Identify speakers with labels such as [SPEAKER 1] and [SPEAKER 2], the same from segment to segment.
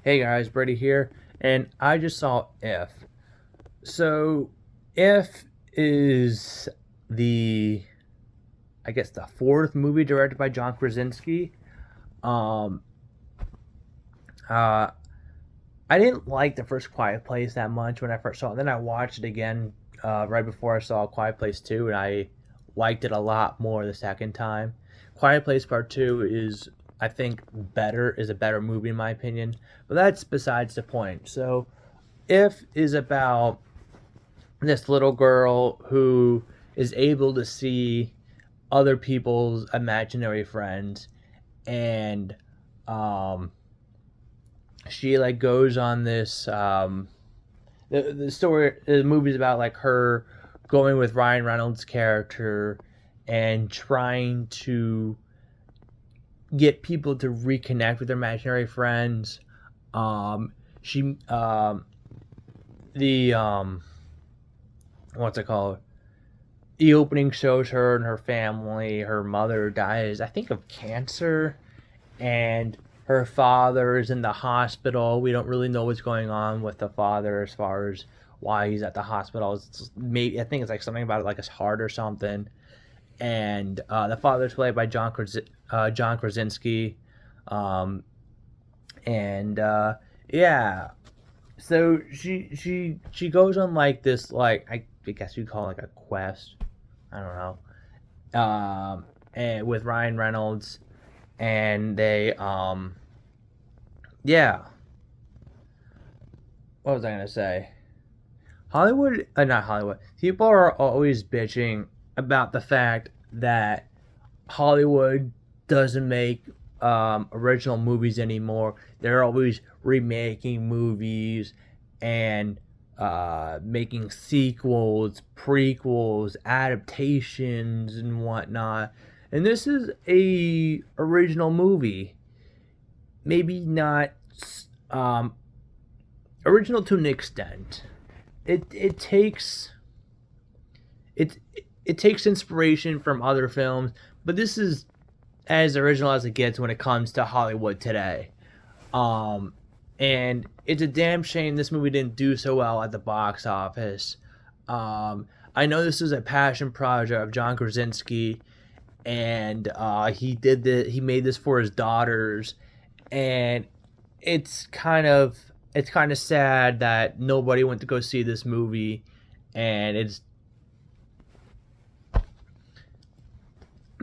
[SPEAKER 1] Hey guys, Brady here, and I just saw If. So, If is the, I guess, the fourth movie directed by John Krasinski. Um, uh, I didn't like the first Quiet Place that much when I first saw it. Then I watched it again right before I saw Quiet Place 2, and I liked it a lot more the second time. Quiet Place Part 2 is, I think, is a better movie in my opinion, but that's besides the point. So, If is about this little girl who is able to see other people's imaginary friends, and um, she like goes on this the movie's about like her going with Ryan Reynolds' character and trying to get people to reconnect with their imaginary friends. She the what's it called? The opening shows her and her family. Her mother dies, I think, of cancer, and her father is in the hospital. We don't really know what's going on with the father as far as why he's at the hospital. It's maybe I think it's like something about like his heart or something. And the father's played by John Krasinski, um, and yeah. So she goes on like this like I guess you'd call it like a quest. I don't know. And with Ryan Reynolds, and they yeah. What was I gonna say? Hollywood, not Hollywood. People are always bitching about the fact that Hollywood doesn't make original movies anymore. They're always remaking movies and making sequels, prequels, adaptations, and whatnot. And this is a original movie. Maybe not um, original to an extent. It takes it it takes inspiration from other films, but this is as original as it gets when it comes to Hollywood today. Um, and it's a damn shame this movie didn't do so well at the box office. I know this is a passion project of John Krasinski, and he made this for his daughters, and it's kind of sad that nobody went to go see this movie, and it's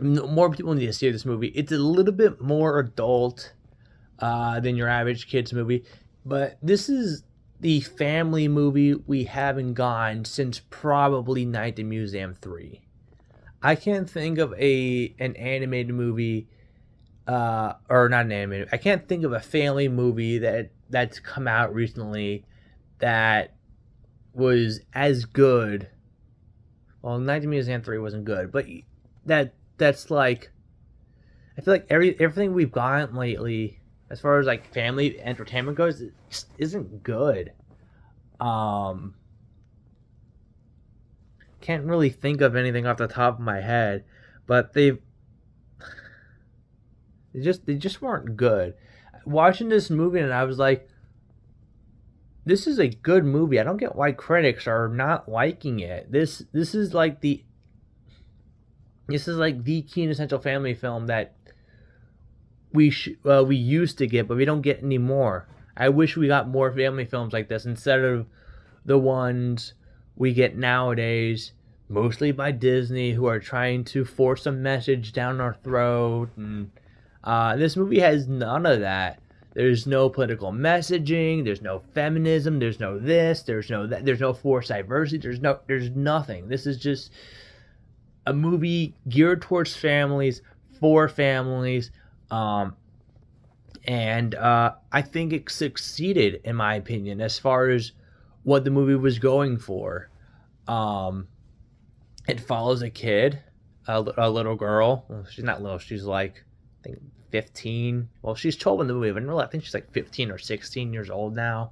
[SPEAKER 1] more people need to see this movie. It's a little bit more adult than your average kids movie, but this is the family movie we haven't gotten since probably Night at the Museum 3. I can't think of a an animated movie or not an animated. I can't think of a family movie that's come out recently that was as good. Well, Night at the Museum 3 wasn't good, but that's like I feel like everything we've gotten lately, as far as like family entertainment goes, it just isn't good. Um, can't really think of anything off the top of my head, but they just weren't good. Watching this movie, and I was like, this is a good movie. I don't get why critics are not liking it. This is like the quintessential family film that we used to get, but we don't get anymore. I wish we got more family films like this instead of the ones we get nowadays, mostly by Disney, who are trying to force a message down our throat. And this movie has none of that. There's no political messaging. There's no feminism. There's no this. There's no that. There's no forced diversity. There's nothing. This is just a movie geared towards families, for families, um, and I think it succeeded, in my opinion, as far as what the movie was going for. Um, it follows a kid, a little girl. Well, she's not little. She's like I think 15. Well, she's 12 in the movie, but really, I think she's like 15 or 16 years old now.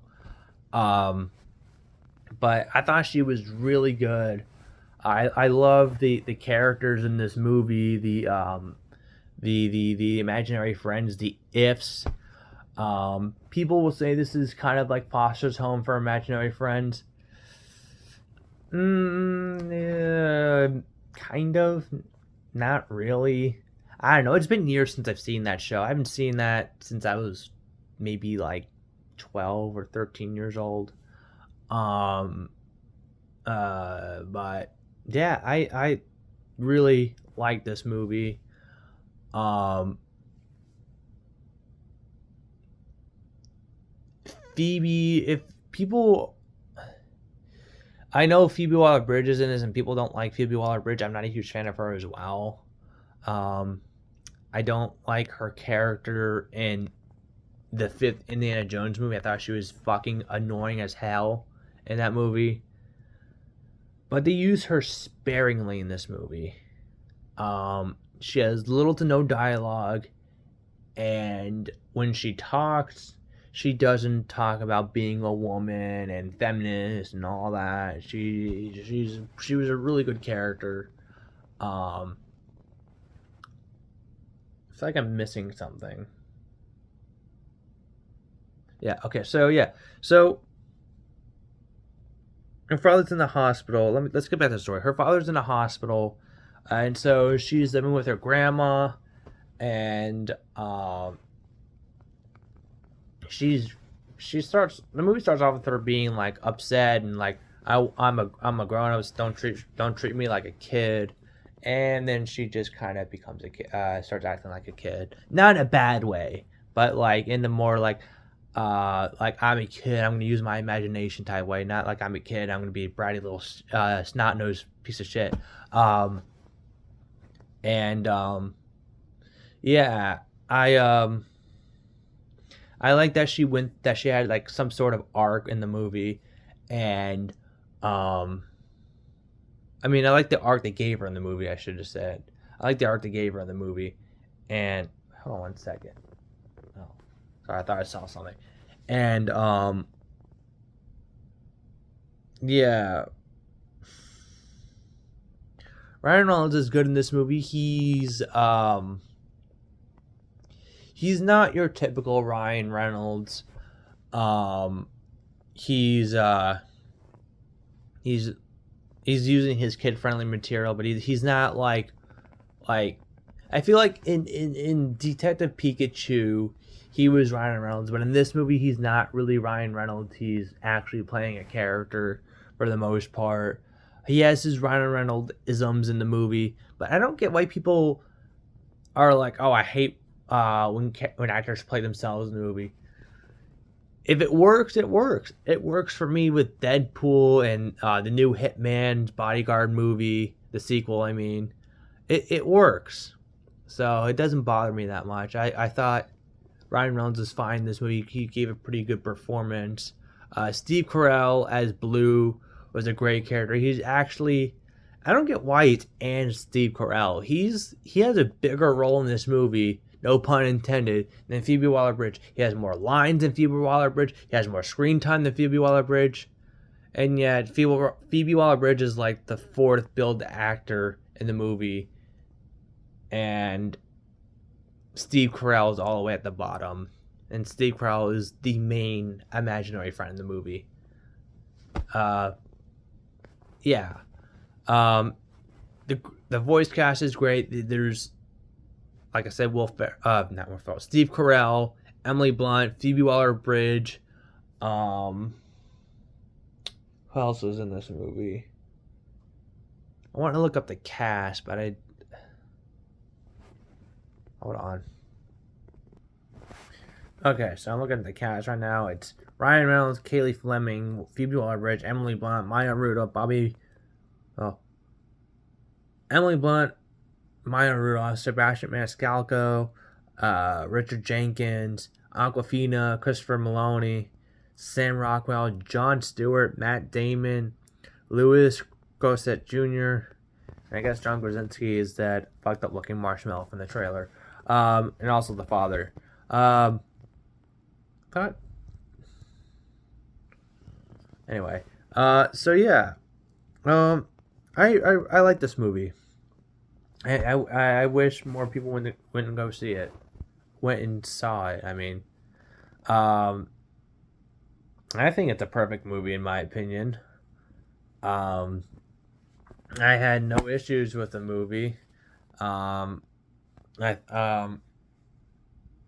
[SPEAKER 1] Um, but I thought she was really good. I love the characters in this movie, the imaginary friends, the ifs. People will say this is kind of like Foster's Home for Imaginary Friends. Kind of. Not really. I don't know. It's been years since I've seen that show. I haven't seen that since I was maybe like 12 or 13 years old. Um, but yeah, I really like this movie. Um, Phoebe, if people, I know Phoebe Waller Bridge is in this, and people don't like Phoebe Waller Bridge. I'm not a huge fan of her as well. Um, I don't like her character in the fifth Indiana Jones movie. I thought she was fucking annoying as hell in that movie. But they use her sparingly in this movie. She has little to no dialogue, and when she talks, she doesn't talk about being a woman and feminist and all that. She was a really good character. Um, it's like I'm missing something. Yeah. Okay. So yeah. So her father's in the hospital. Let's get back to the story. Her father's in the hospital, and so she's living with her grandma, and she's she starts the movie starts off with her being like upset and like I'm a grown up. Don't treat me like a kid. And then she just kind of becomes a kid, starts acting like a kid, not in a bad way, but like in the more like I'm a kid, I'm gonna use my imagination type way, not like I'm a kid, I'm gonna be a bratty little snot nosed piece of shit. Um, and yeah, I I like that she had like some sort of arc in the movie, and um, I mean I like the arc they gave her in the movie. I should have said I like the arc they gave her in the movie, and hold on one second. Oh, sorry, I thought I saw something, and yeah, Ryan Reynolds is good in this movie. He's not your typical Ryan Reynolds. Um, he's he's he's using his kid friendly material, but he's not like I feel like in Detective Pikachu he was Ryan Reynolds, but in this movie he's not really Ryan Reynolds. He's actually playing a character for the most part. He has his Ryan Reynolds isms in the movie, but I don't get why people are like, "Oh, I hate when actors play themselves in the movie." If it works, it works. It works for me with Deadpool and the new Hitman's Bodyguard movie, the sequel. I mean, it works, so it doesn't bother me that much. I thought Ryan Reynolds was fine in this movie. He gave a pretty good performance. Steve Carell as Blue was a great character. He's actually, I don't get why it's and Steve Carell. He has a bigger role in this movie, no pun intended, than Phoebe Waller-Bridge. He has more lines than Phoebe Waller-Bridge. He has more screen time than Phoebe Waller-Bridge. And yet Phoebe Waller-Bridge is like the fourth billed actor in the movie, and Steve Carell is all the way at the bottom. And Steve Carell is the main imaginary friend in the movie. Uh, yeah. Um, the voice cast is great. There's, like I said, not Will Ferrell, Steve Carell, Emily Blunt, Phoebe Waller-Bridge. Um, who else was in this movie? I want to look up the cast, but hold on. Okay, so I'm looking at the cast right now. It's Ryan Reynolds, Kaylee Fleming, Phoebe Waller-Bridge, Emily Blunt, Maya Rudolph, oh, Emily Blunt, Maya Rudolph, Sebastian Maniscalco, Richard Jenkins, Aquafina, Christopher Maloney, Sam Rockwell, Jon Stewart, Matt Damon, Louis Gossett Jr., and I guess John Krasinski is that fucked up looking marshmallow from the trailer, and also the father. But anyway, so yeah, I like this movie. I wish more people went and go see it, went and saw it. I mean, Um, I think it's a perfect movie in my opinion. Um, I had no issues with the movie. Um, I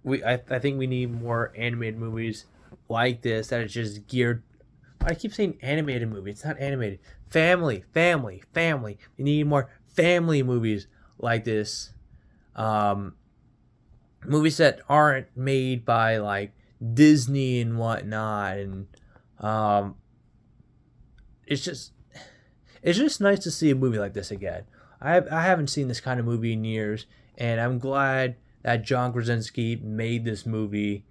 [SPEAKER 1] I think we need more animated movies like this that is just geared. I keep saying animated movie. It's not animated. Family, family, family. We need more family movies like this. Um, Movies that aren't made by like Disney and whatnot, and um, it's just it's just nice to see a movie like this again. I haven't seen this kind of movie in years, and I'm glad that John Krasinski made this movie,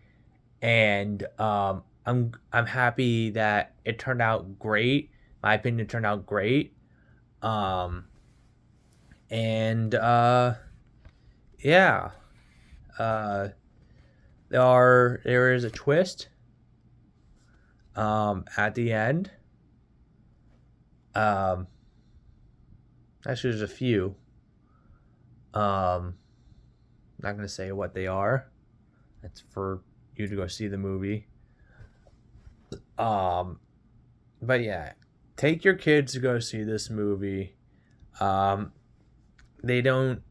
[SPEAKER 1] and I'm happy that it turned out great. My opinion, it turned out great. Um, and yeah, uh, there is a twist at the end. Um, Actually, there's a few. Not gonna say what they are. That's for you to go see the movie. Um, but yeah, take your kids to go see this movie. Um, they don't.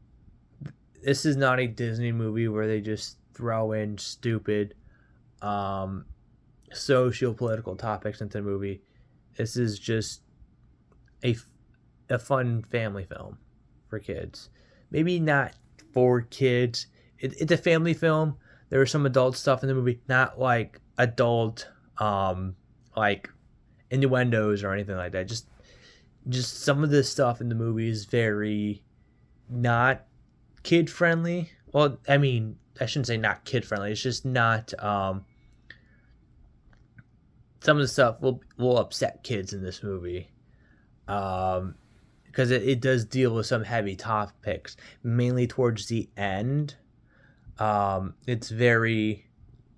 [SPEAKER 1] This is not a Disney movie where they just throw in stupid um, social political topics into the movie. This is just a a fun family film for kids. Maybe not for kids. It's a family film. There was some adult stuff in the movie, not like adult like innuendos or anything like that. Just some of the stuff in the movie is very not kid friendly. Well, I mean, I shouldn't say not kid friendly. It's just not some of the stuff will upset kids in this movie. Um because it does deal with some heavy topics, mainly towards the end. It's very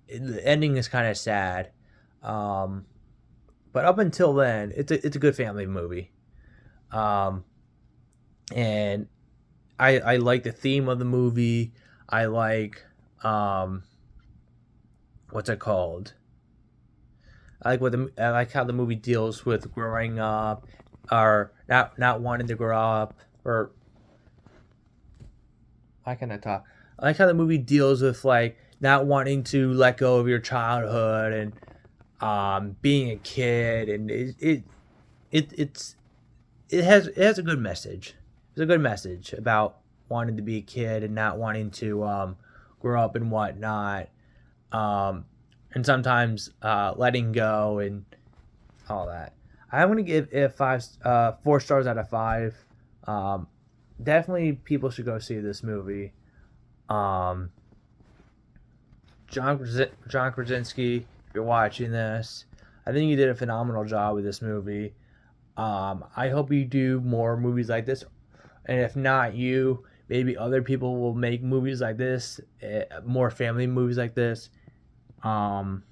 [SPEAKER 1] the ending is kind of sad, um, but up until then, it's a good family movie, um, and I like the theme of the movie. I like what's it called? I like how the movie deals with growing up, or not wanting to grow up, or why can't I talk? I like how the movie deals with like not wanting to let go of your childhood and being a kid, and it's it has a good message. It's a good message about wanting to be a kid and not wanting to grow up and whatnot, um, and sometimes letting go and all that. I'm gonna give it 4 stars out of 5. Um, Definitely, people should go see this movie. Um, John Krasinski, if you're watching this, I think you did a phenomenal job with this movie. I hope you do more movies like this, and if not you, maybe other people will make movies like this, more family movies like this. Um,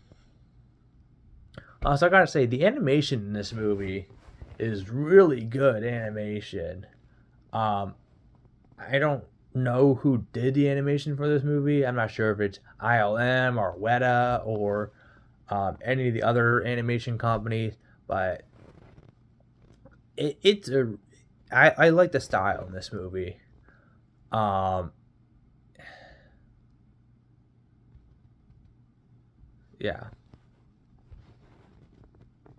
[SPEAKER 1] Also, I gotta say, the animation in this movie is really good animation. Um, I don't know who did the animation for this movie. I'm not sure if it's ILM or Weta or any of the other animation companies, but it's a. I like the style in this movie. Um, yeah.